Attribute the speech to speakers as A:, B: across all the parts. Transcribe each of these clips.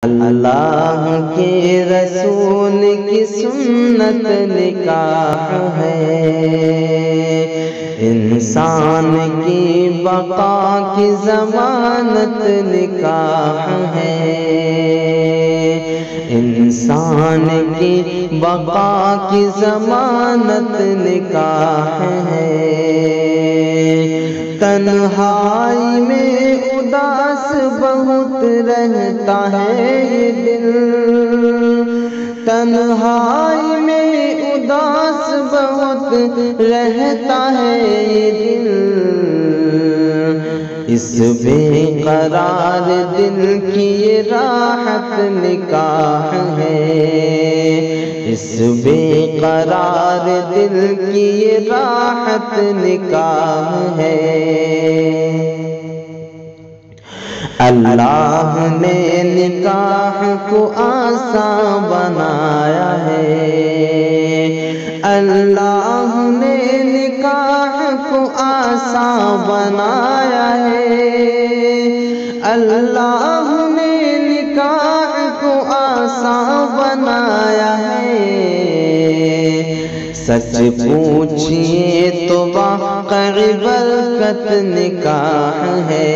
A: اللہ کے رسول کی سنت نکاح ہے، انسان کی بقا کی ضمانت نکاح ہے، انسان کی بقا کی ضمانت نکاح ہے۔ تنہائی میں اداس بہت رہتا ہے یہ دل، تنہائی میں اداس بہت رہتا ہے یہ دل، اس بے قرار دل کی یہ راحت نکاح ہے، اس بے قرار دل کی یہ راحت نکاح ہے۔ اللہ نے نکاح کو آسان بنایا ہے، اللہ نے نکاح کو آسان بنایا ہے، اللہ نے نکاح کو آسان بنایا ہے۔ سچ پوچھئے تو واقعی برکت نکاح ہے،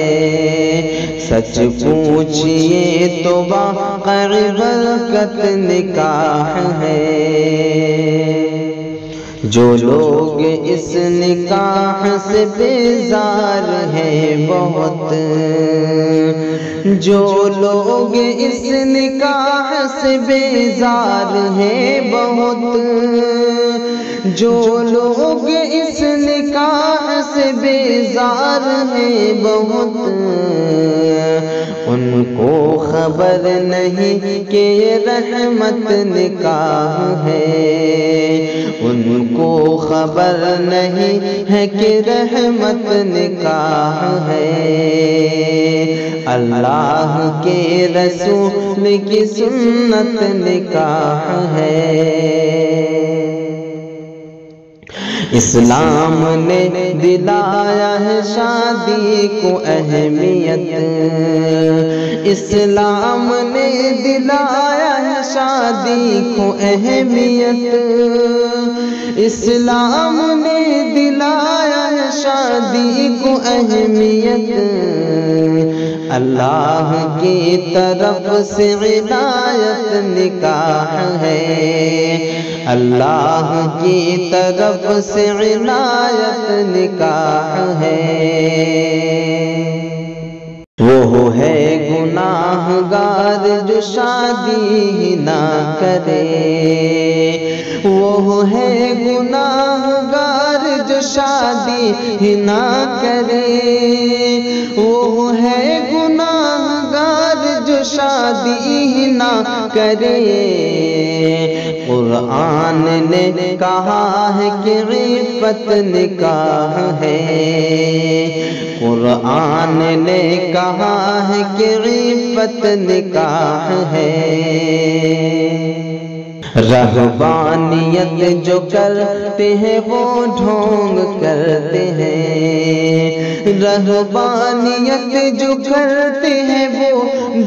A: سچ پوچھئے تو واقعی برکت نکاح ہے۔ جو لوگ اس نکاح سے بیزار ہیں بہت، جو لوگ اس نکاح سے بیزار ہیں بہت، جو لوگ اس نکاح سے بیزار ہیں بہت، ان کو خبر نہیں کہ یہ رحمت نکاح ہے، ان کو خبر نہیں ہے کہ رحمت نکاح ہے۔ اللہ کے رسول کی سنت نکاح ہے، اسلام نے دلایا ہے شادی کو اہمیت، اسلام نے دلایا ہے شادی کو اہمیت، اسلام نے دلایا ہے شادی کو اہمیت، اللہ کی طرف سے عنایت نکاح ہے، اللہ کی طرف سے عنایت نکاح ہے۔ وہ ہے گناہ گار جو شادی ہی نہ کرے، وہ ہے گناہ گار جو شادی ہی نہ کرے، وہ ہے گناہ گار جو شادی ہی نہ کرے۔ قرآن نے کہا ہے کہ عفت نکاح ہے، قرآن نے کہا ہے کہ عفت نکاح ہے۔ رہبانیت جو کرتے ہیں وہ ڈھونگ کرتے ہیں، رہبانیت جو کرتے ہیں وہ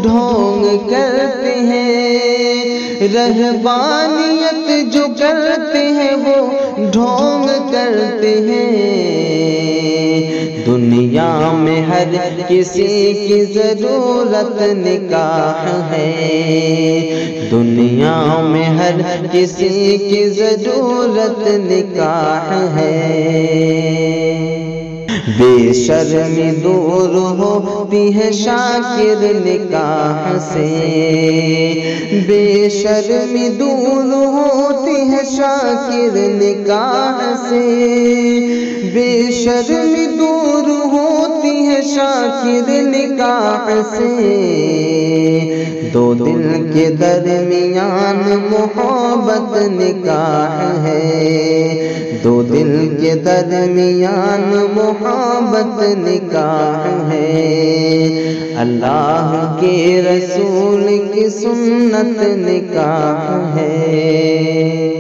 A: ڈھونگ کرتے ہیں، رہبانیت جو کرتے ہیں وہ ڈھونگ کرتے ہیں۔ دنیا میں ہر کسی کی ضرورت نکاح ہے، دنیا میں ہر کسی کی ضرورت نکاح ہے۔ بے شرمی دور ہوتی ہے شاکر نکاح سے، بے شرمی دور ہوتی ہے شاکر نکاح سے، بے شرمی دور ہوتی ہے شاکر نکاح سے۔ دو دل کے درمیان محبت نکاح ہے، دو دل کے درمیان محبت نکاح ہے، اللہ کے رسول کی سنت نکاح ہے۔